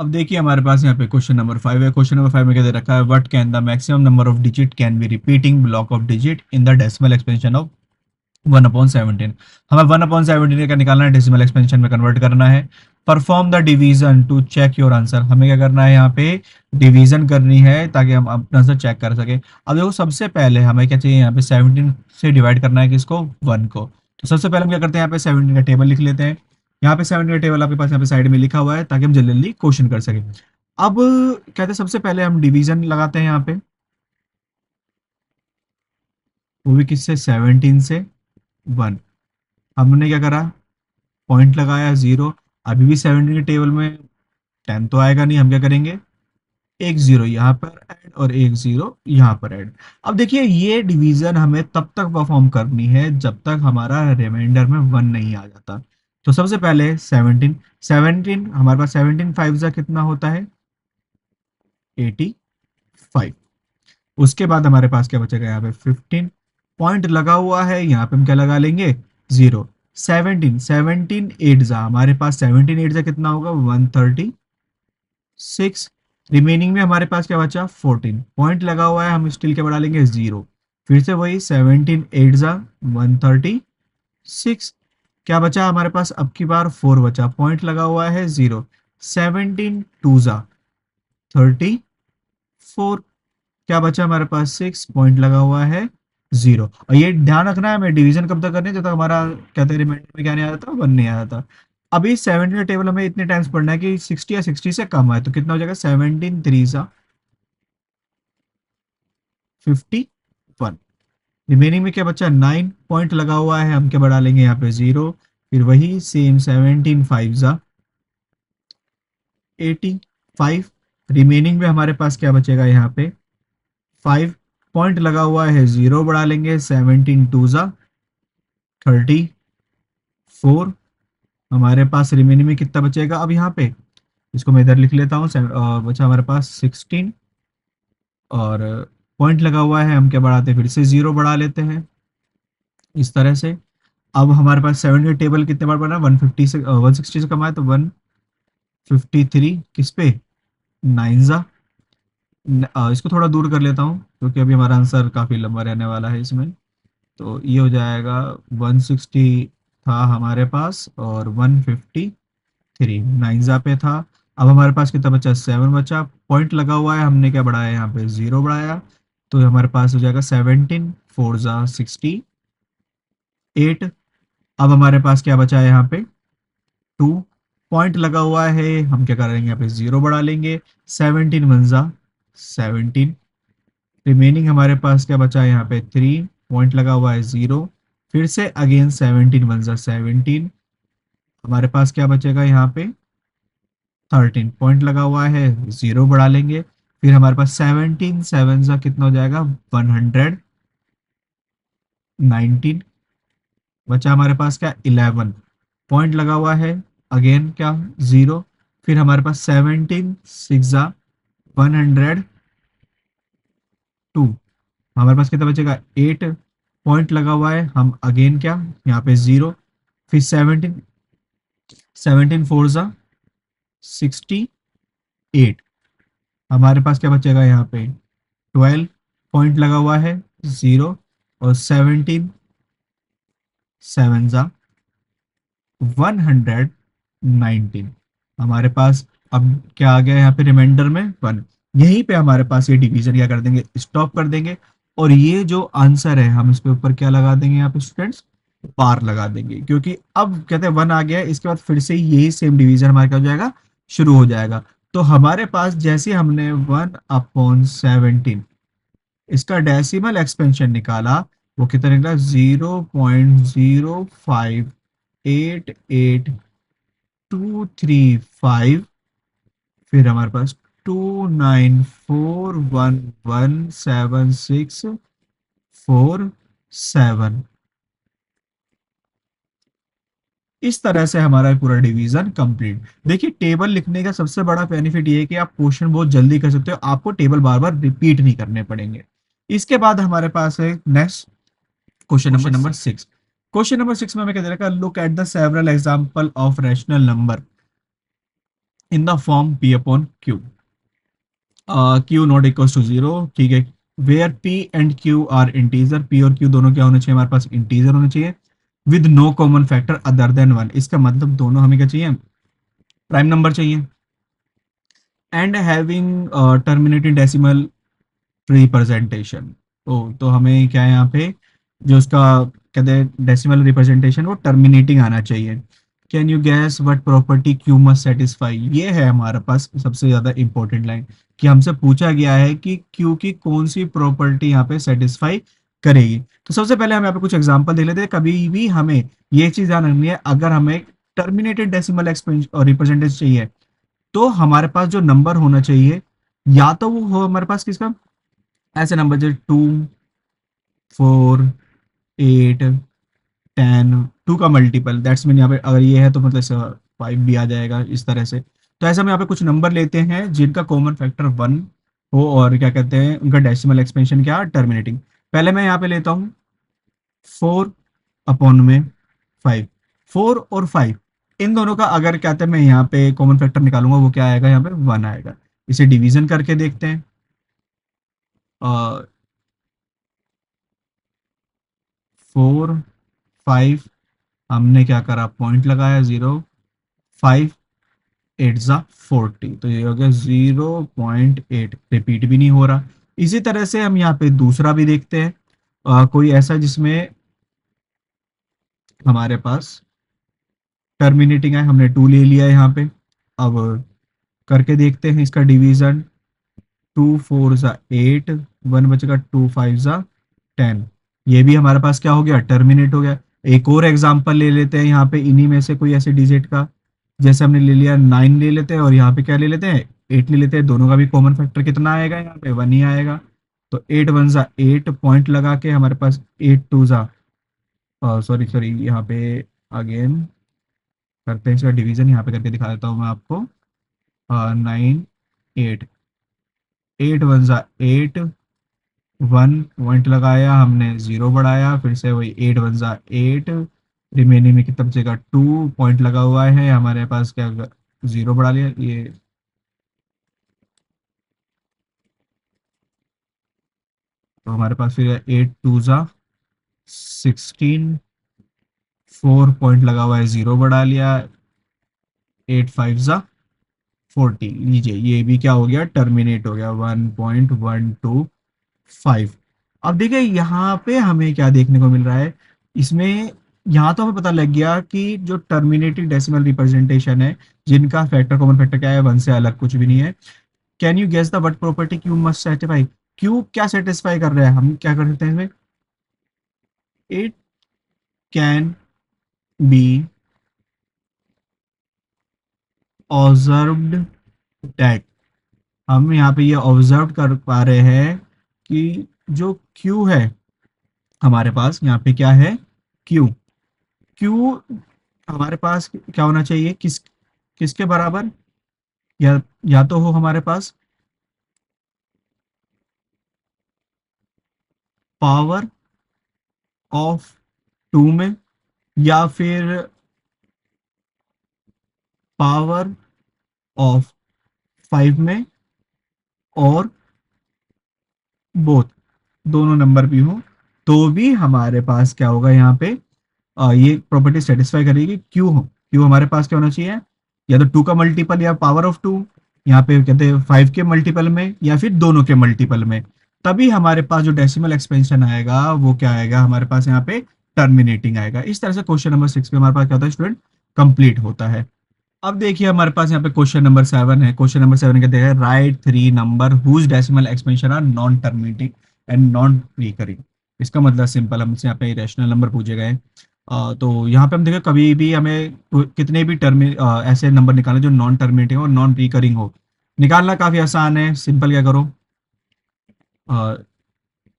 अब देखिए हमारे पास यहाँ पे क्वेश्चन नंबर 5 है। क्वेश्चन नंबर 5 में क्या दे रखा है, what can the maximum number of digit can be repeating block of digit in the decimal expansion of 1/17। हमें 1/17 का निकालना है, डेसिमल एक्सपेंशन में कन्वर्ट करना है। Perform the division to check your answer. हमें क्या करना है, यहाँ पे डिवीजन करनी है ताकि हम अपना आंसर चेक कर सके। अब देखो सबसे पहले हमें क्या चाहिए, यहाँ पे 17 से डिवाइड करना है किसको, 1 को। तो सबसे पहले हम क्या करते हैं, यहाँ पे 17 का टेबल लिख लेते हैं। यहाँ पे 17 का टेबल आपके पास यहाँ पे साइड में लिखा हुआ है ताकि हम जल्दी जल्दी क्वेश्चन कर सके। अब कहते हैं सबसे पहले हम डिवीजन लगाते हैं यहाँ पे, वो भी किससे, 17 से 1। हमने क्या करा, पॉइंट लगाया 0। अभी भी 17 के टेबल में 10 तो आएगा नहीं, हम क्या करेंगे, एक जीरो यहाँ पर ऐड और एक जीरो यहाँ पर ऐड। अब देखिए ये डिवीजन हमें तब तक परफॉर्म करनी है जब तक हमारा रिमाइंडर में 1 नहीं आ जाता। तो सबसे पहले 17, 17 हमारे पास 17 5 जा कितना होता है, 85। उसके बाद हमारे पास क्या बचेगा, यहाँ पे 15 पॉइंट लगा हुआ है, यहाँ पे हम क्या लगा लेंगे, 0। 17 17 8 जा, हमारे पास 17 8 जा कितना होगा, 136। रिमेनिंग में हमारे पास क्या बचा, 14 पॉइंट लगा हुआ है, हम स्टिल क्या बढ़ा लेंगे, 0। फिर से वही 17 8 जा 136। क्या बचा हमारे पास, अब की बार 4 बचा, पॉइंट लगा हुआ है 0। 17 2 जा 34। क्या बचा हमारे पास, 6 पॉइंट लगा हुआ है 0। और ये ध्यान रखना है हमें डिवीजन कब तक करनी है, जब तक हमारा कहते हैं रिमाइंडर में क्या नहीं आया था, 1 नहीं आया था। अभी 17 का टेबल हमें इतने टाइम्स पढ़ना है कि 60 या 60 से कम आए, तो कितना हो जाएगा, 17 3 सा 51। रिमेनिंग में क्या बचा, 9 पॉइंट लगा हुआ है, हम क्या बढ़ा लेंगे यहाँ पे 0। फिर वही सेम 17 5 सा 85। रिमेनिंग में हमारे पास क्या बचेगा, यहाँ पे 5 पॉइंट लगा हुआ है, 0 बढ़ा लेंगे, 17 2 सा 34। हमारे पास रिमेनिंग में कितना बचेगा, अब यहाँ पे इसको मैं इधर लिख लेता हूँ। बचा हमारे पास 16 और पॉइंट लगा हुआ है, हम क्या बढ़ाते हैं, फिर से 0 बढ़ा लेते हैं इस तरह से। अब हमारे पास 7 के टेबल कितने बार बना, 150 से 160 से कम आए तो 153 किस पे, 9 जा। इसको थोड़ा दूर कर लेता हूँ क्योंकि अभी हमारा आंसर काफ़ी लंबा रहने वाला है इसमें। तो ये हो जाएगा 160 था हमारे पास और 153 9 पे था। अब हमारे पास कितना बचा, 7 बचा, पॉइंट लगा हुआ है, हमने क्या बढ़ाया यहाँ पे, 0 बढ़ाया। तो हमारे पास हो जाएगा 17 4 जा 68। अब हमारे पास क्या बचा है यहाँ पे, 2 पॉइंट लगा हुआ है, हम क्या करेंगे यहाँ पे 0 बढ़ा लेंगे। 17 1 जा 17। रिमेनिंग हमारे पास क्या बचा है यहाँ पे, 3 पॉइंट लगा हुआ है 0। फिर से अगेन 17 1 जा 17। हमारे पास क्या बचेगा यहाँ पे, 13 पॉइंट लगा हुआ है, 0 बढ़ा लेंगे। फिर हमारे पास 17 7 सा कितना हो जाएगा, 119। बचा हमारे पास क्या, 11 पॉइंट लगा हुआ है, अगेन क्या, 0। फिर हमारे पास 17 6 सा 102। हमारे पास कितना बचेगा, 8 पॉइंट लगा हुआ है, हम अगेन क्या, यहाँ पे 0। फिर 17 17 4 सा 68। हमारे पास क्या बचेगा यहाँ पे, 12 पॉइंट लगा हुआ है, 0। और 17 7 जा 119। हमारे पास अब क्या आ गया यहाँ पे, रिमाइंडर में 1। यहीं पे हमारे पास ये डिवीजन क्या कर देंगे, स्टॉप कर देंगे। और ये जो आंसर है हम इस पे ऊपर क्या लगा देंगे, यहाँ पे स्टूडेंट्स बार लगा देंगे, क्योंकि अब कहते हैं 1 आ गया है, इसके बाद फिर से यही सेम डिवीजन हमारे क्या हो जाएगा, शुरू हो जाएगा। तो हमारे पास जैसे हमने 1/17 इसका डेसिमल एक्सपेंशन निकाला, वो कितना निकला, 0.0588235। फिर हमारे पास 294117647। इस तरह से हमारा पूरा डिवीजन कंप्लीट। देखिए टेबल लिखने का सबसे बड़ा बेनिफिट ये है कि आप क्वेश्चन बहुत जल्दी कर सकते हो, आपको टेबल बार बार रिपीट नहीं करने पड़ेंगे। इसके बाद हमारे पास है next question number 6। Question number 6 में हमें क्या दे रखा है, look at the several example of rational number in the form P upon Q, Q not equals to zero, ठीक है। Where P and Q are integer, P और Q दोनों क्या होने चाहिए हमारे पास, इंटीजर होने चाहिए, with no common factor other than one. इसका मतलब दोनों हमें क्या चाहिए, प्राइम नंबर चाहिए, and having terminating decimal representation. ओ तो हमें क्या है यहाँ पे, जो उसका कहते हैं डेसिमल रिप्रेजेंटेशन, वो टर्मिनेटिंग आना चाहिए। Can you gas what property Q must satisfy, ये है हमारे पास सबसे ज्यादा इंपॉर्टेंट लाइन, कि हमसे पूछा गया है कि क्यू की कौन सी प्रॉपर्टी यहाँ पे सेटिस्फाई करेगी। तो सबसे पहले हम यहाँ पे कुछ एग्जांपल देख लेते हैं। कभी भी हमें ये चीज ध्यान रखनी है, अगर हमें टर्मिनेटेड डेसिमल रिप्रेजेंटेशन चाहिए, तो हमारे पास जो नंबर होना चाहिए, या तो वो हो हमारे पास किसका, ऐसे नंबर जैसे 2, 4, 8, 10, टू का मल्टीपल, दैट्स मीन यहाँ पे अगर ये है तो मतलब 5 भी आ जाएगा इस तरह से। तो ऐसे हम यहाँ पे कुछ नंबर लेते हैं जिनका कॉमन फैक्टर 1 हो, और क्या कहते हैं उनका डेसिमल एक्सपेंशन क्या, टर्मिनेटिंग। पहले मैं यहाँ पे लेता हूँ 4/5, 4 और 5, इन दोनों का अगर कहते हैं मैं यहाँ पे कॉमन फैक्टर निकालूंगा, वो क्या आएगा, यहाँ पे 1 आएगा। इसे डिवीजन करके देखते हैं। 4, 5, हमने क्या करा, पॉइंट लगाया 0, 5, 8 ज़ा 40, तो ये हो गया 0.8, रिपीट भी नहीं हो रहा। इसी तरह से हम यहाँ पे दूसरा भी देखते हैं, कोई ऐसा जिसमें हमारे पास टर्मिनेटिंग है, हमने 2 ले लिया है यहाँ पे। अब करके देखते हैं इसका डिवीजन, 2, 4 ज़ा 8, 1 बचेगा, 2, 5 ज़ा 10, ये भी हमारे पास क्या हो गया, टर्मिनेट हो गया। एक और एग्जांपल ले लेते हैं यहाँ पे इन्हीं में से कोई ऐसे डिजिट का, जैसे हमने ले लिया 9 ले लेते हैं, और यहाँ पे क्या ले लेते हैं, 8 ले लेते हैं। दोनों का भी कॉमन फैक्टर कितना आएगा, यहाँ पे 1 ही आएगा। तो 8, 1 ज़ा 8, पॉइंट लगा के हमारे पास 8, 2 ज़ा, सॉरी सॉरी, यहाँ पे अगेन करते हैं इसका डिवीजन, यहाँ पे करके दिखा देता हूँ मैं आपको। 9, 8, 8, 1 ज़ा 8, 1 पॉइंट लगाया हमने, 0 बढ़ाया, फिर से वही 8, 1 ज़ा 8, रिमेनिंग में कितना बचेगा, 2 पॉइंट लगा हुआ है हमारे पास, क्या 0 बढ़ा लिया ये। तो हमारे पास फिर 8, 2 ज़ा 16, 4 पॉइंट लगा हुआ है, 0 बढ़ा लिया, 8, 5 ज़ा 40, लीजिए ये भी क्या हो गया, टर्मिनेट हो गया, 1.125। अब देखिए यहाँ पे हमें क्या देखने को मिल रहा है इसमें, यहाँ तो हमें पता लग गया कि जो टर्मिनेटिंग डेसिमल रिप्रेजेंटेशन है, जिनका फैक्टर कॉमन फैक्टर क्या है, 1 से अलग कुछ भी नहीं है। Can you guess the what property Q must satisfy, Q क्या सेटिस्फाई कर रहा है, हम क्या कर सकते हैं इसमें, it can be observed that, हम यहाँ पे ये ऑब्जर्व कर पा रहे हैं कि जो क्यू है हमारे पास, यहाँ पे क्या है, क्यू, क्यू हमारे पास क्या होना चाहिए, किसके बराबर, या तो हो हमारे पास पावर ऑफ 2 में, या फिर पावर ऑफ 5 में, और बोथ, दोनों नंबर भी हो, तो भी हमारे पास क्या होगा यहाँ पे, ये प्रॉपर्टी सेटिस्फाई करेगी। क्यू हो, क्यू हमारे पास क्या होना चाहिए, या तो 2 का मल्टीपल या पावर ऑफ 2, यहाँ पे कहते हैं 5 के मल्टीपल में, या फिर दोनों के मल्टीपल में, तभी हमारे पास जो डेसिमल एक्सपेंशन आएगा वो क्या आएगा, हमारे पास यहाँ पे टर्मिनेटिंग आएगा। इस तरह से क्वेश्चन नंबर 6 पे हमारे पास क्या होता है स्टूडेंट, कंप्लीट होता है। अब देखिए हमारे पास यहाँ पे क्वेश्चन नंबर 7 है। क्वेश्चन नंबर 7 कहते हैं right 3 number whose decimal expansion are non terminating and non recurring. इसका मतलब सिंपल, हमसे यहाँ पे रेशनल नंबर पूछे गए। तो यहाँ पे हम देखें कभी भी हमें कितने भी ऐसे नंबर निकालें जो नॉन टर्मिनेटिंग हो, नॉन रिकरिंग हो, निकालना काफी आसान है। सिंपल क्या करो,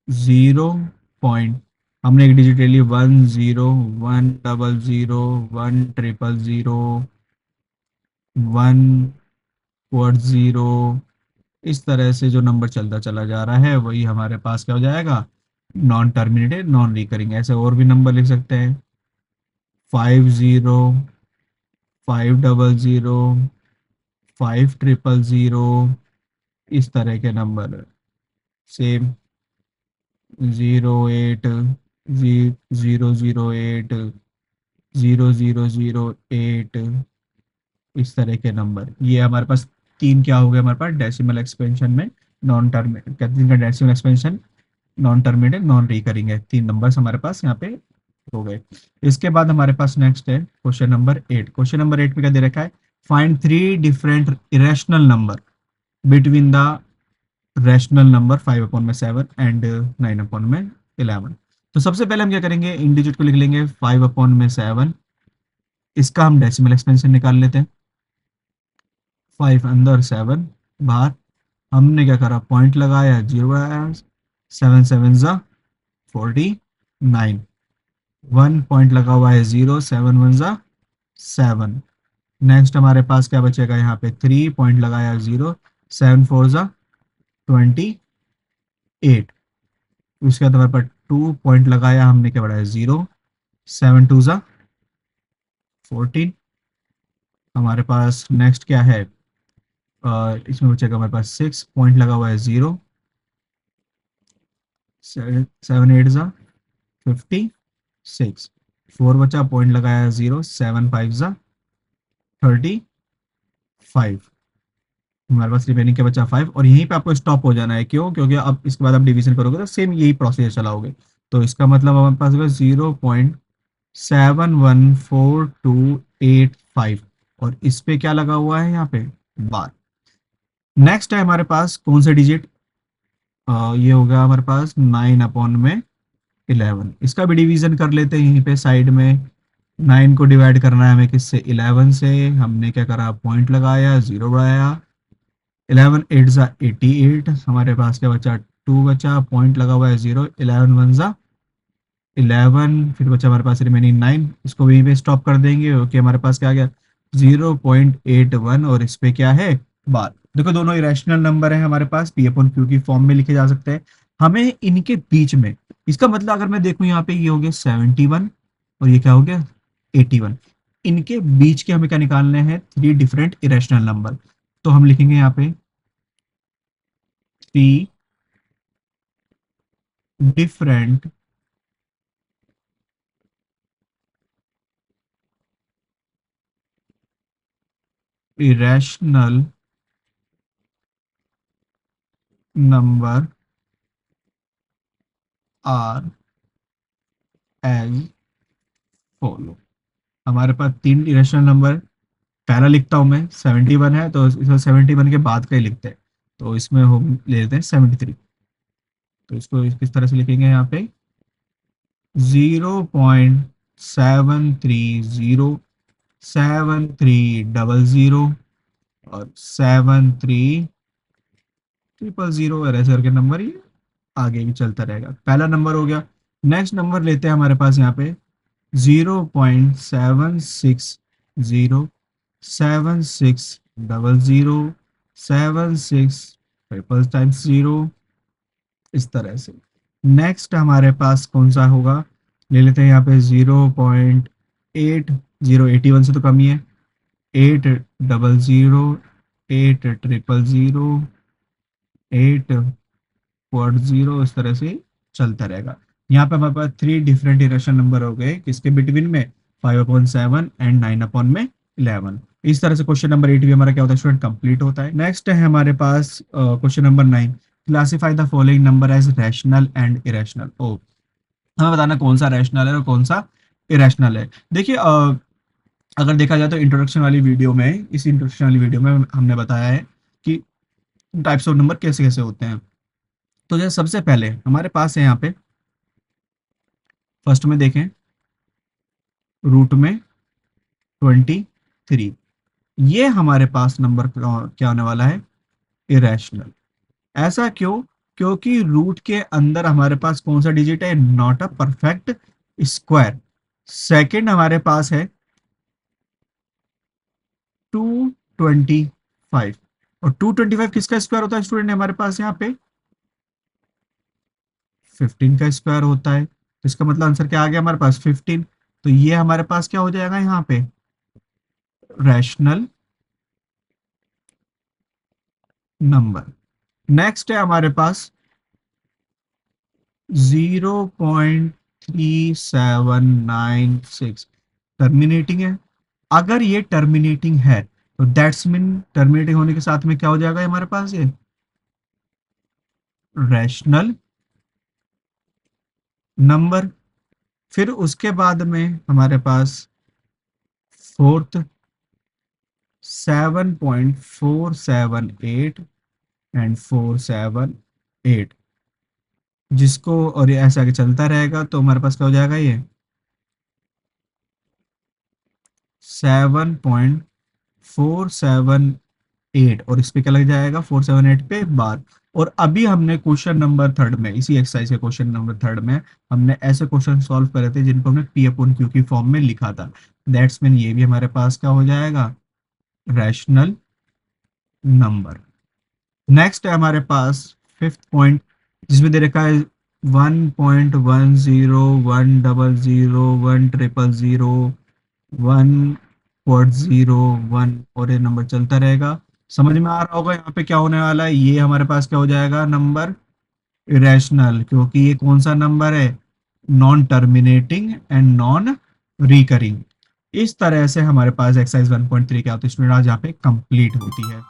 0 हमने एक डिजिट ले ली, 1, 0, 100, 100, 1/0, इस तरह से जो नंबर चलता चला जा रहा है वही हमारे पास क्या हो जाएगा, नॉन टर्मिनेटेड नॉन रिकरिंग। ऐसे और भी नंबर लिख सकते हैं, 50, 500, 5000, इस तरह के नंबर, सेम 08, 008, 0008, इस तरह के नंबर। ये हमारे पास तीन क्या हो गया हमारे पास डेसिमल एक्सपेंशन में, नॉन टर्मिनेट कहते हैं, decimal expansion non terminate non recurring है। तीन नंबर्स हमारे पास यहाँ पे हो गए। इसके बाद हमारे पास नेक्स्ट है क्वेश्चन नंबर 8। क्वेश्चन नंबर 8 में क्या दे रखा है, find three different irrational number between the rational number 5/7 and 9/11। तो सबसे पहले हम क्या करेंगे, इन डिजिट को लिख लेंगे 5/7, इसका हम डेसिमल एक्सपेंशन निकाल लेते हैं। 5 अंदर 7 बाहर, हमने क्या करा, पॉइंट लगाया, जीरो लगाया, 7 7 जा 49, 1 पॉइंट लगा हुआ है, 0, 7 1 जा 7। नेक्स्ट हमारे पास क्या बचेगा, यहाँ पे 3 पॉइंट लगाया, 0, 7 4 जा 28। उसके बाद हमारे पास 2 पॉइंट लगाया हमने, क्या बढ़ाया, 0, 7 2 जा 14। हमारे पास नेक्स्ट क्या है, इसमें बचेगा हमारे पास 6 पॉइंट लगा हुआ है, 0, 7 8 जा 56। 4 बचा, पॉइंट लगाया, 0, 7 5 जा 35। हमारे पास रिमेनिंग क्या बचा, 5। और यहीं पे आपको स्टॉप हो जाना है, क्यों, क्योंकि अब इसके बाद आप डिवीजन करोगे तो सेम यही प्रोसेस चलाओगे। तो इसका मतलब हमारे पास होगा 0.714285, और इस पे क्या लगा हुआ है, यहाँ पे बार। नेक्स्ट है हमारे पास कौन सा डिजिट, ये होगा हमारे पास 9/11। इसका भी डिवीजन कर लेते हैं, यहीं पे साइड में 9 को डिवाइड करना है हमें किससे, 11 से। हमने क्या करा, पॉइंट लगाया, 0 बढ़ाया, 11 8 जा 88। हमारे पास क्या बचा, 2 बचा, पॉइंट लगा हुआ है, 0, 11 1 जा 11। फिर बचा हमारे पास रिमेनिंग 9, इसको वहीं पे स्टॉप कर देंगे। ओके, हमारे पास क्या आ गया, 0.81, और इस पे क्या है, बार। देखो दोनों इरेशनल नंबर है हमारे पास, P/Q की फॉर्म में लिखे जा सकते हैं। हमें इनके बीच में, इसका मतलब अगर मैं देखूं यहाँ पे, ये हो गया 71 और ये क्या हो गया 81, इनके बीच के हमें क्या निकालने हैं, थ्री डिफरेंट इरेशनल नंबर। तो हम लिखेंगे यहाँ पे three different irrational number are as follow। हमारे पास तीन इरेशनल नंबर, पहला लिखता हूं मैं, 71 है तो इसमें 71 के बाद का ही लिखते हैं। तो इसमें हम ले लेते हैं 73। तो इसको किस तरह से लिखेंगे, यहाँ पे 0.730730 और 73000, ऐसे करके नंबर ये आगे भी चलता रहेगा। पहला नंबर हो गया। नेक्स्ट नंबर लेते हैं हमारे पास यहाँ पे 0.7607607600 इस तरह से। नेक्स्ट हमारे पास कौन सा होगा, ले लेते हैं यहाँ पे 0.8081 से तो कम ही है, 800, 8000, 8 इस तरह से चलता रहेगा। यहाँ पे हमारे पास थ्री डिफरेंट इरेशनल नंबर हो गए, किसके बिटवीन में, 5/7 एंड 9/11। इस तरह से क्वेश्चन नंबर 8 भी हमारा क्या होता है स्टूडेंट, कंप्लीट होता है। नेक्स्ट है हमारे पास question number 9, classify the following number as rational and irrational. ओ, हमें बताना कौन सा रैशनल है और कौन सा इरेशनल है। देखिए अगर देखा जाए तो इंट्रोडक्शन वाली वीडियो में, इस इंट्रोडक्शन वाली वीडियो में हमने बताया है कि टाइप्स ऑफ नंबर कैसे कैसे होते हैं। तो जैसे सबसे पहले हमारे पास है यहाँ पे, फर्स्ट में देखें, रूट में 23, ये हमारे पास नंबर क्या होने वाला है, इरेशनल। ऐसा क्यों, क्योंकि रूट के अंदर हमारे पास कौन सा डिजिट है, not a perfect square. Second हमारे पास है 225, और 225 किसका स्क्वायर होता है स्टूडेंट, हमारे पास यहाँ पे 15 का स्क्वायर होता है। तो इसका मतलब आंसर क्या आ गया हमारे पास, 15। तो ये हमारे पास क्या हो जाएगा यहाँ पे, रैशनल नंबर। नेक्स्ट है हमारे पास 0.3796 टर्मिनेटिंग है। अगर ये टर्मिनेटिंग है तो दैट्स मीन टर्मिनेटिंग होने के साथ में क्या हो जाएगा हमारे पास, ये रैशनल नंबर। फिर उसके बाद में हमारे पास फोर्थ 7.478 एंड 478, जिसको और ये ऐसे आगे चलता रहेगा तो हमारे पास क्या हो जाएगा, ये 7.478, और इस पे क्या लग जाएगा 478 पे बार। और अभी हमने क्वेश्चन नंबर थर्ड में, इसी एक्सरसाइज के क्वेश्चन नंबर थर्ड में हमने ऐसे क्वेश्चन सॉल्व करे थे जिनको हमने पी अपॉन क्यू की फॉर्म में लिखा था। दैट्स मीन ये भी हमारे पास क्या हो जाएगा, रैशनल नंबर। नेक्स्ट है हमारे पास फिफ्थ पॉइंट, जिसमें दे रखा है 1.10 100 100 1.01, और ये नंबर चलता रहेगा। समझ में आ रहा होगा यहाँ पे क्या होने वाला है, ये हमारे पास क्या हो जाएगा नंबर इरेशनल, क्योंकि ये कौन सा नंबर है, non terminating and non recurring. इस तरह से हमारे पास एक्सरसाइज 1.3 क्या होती है स्टूडेंट, आज यहाँ पे कंप्लीट होती है।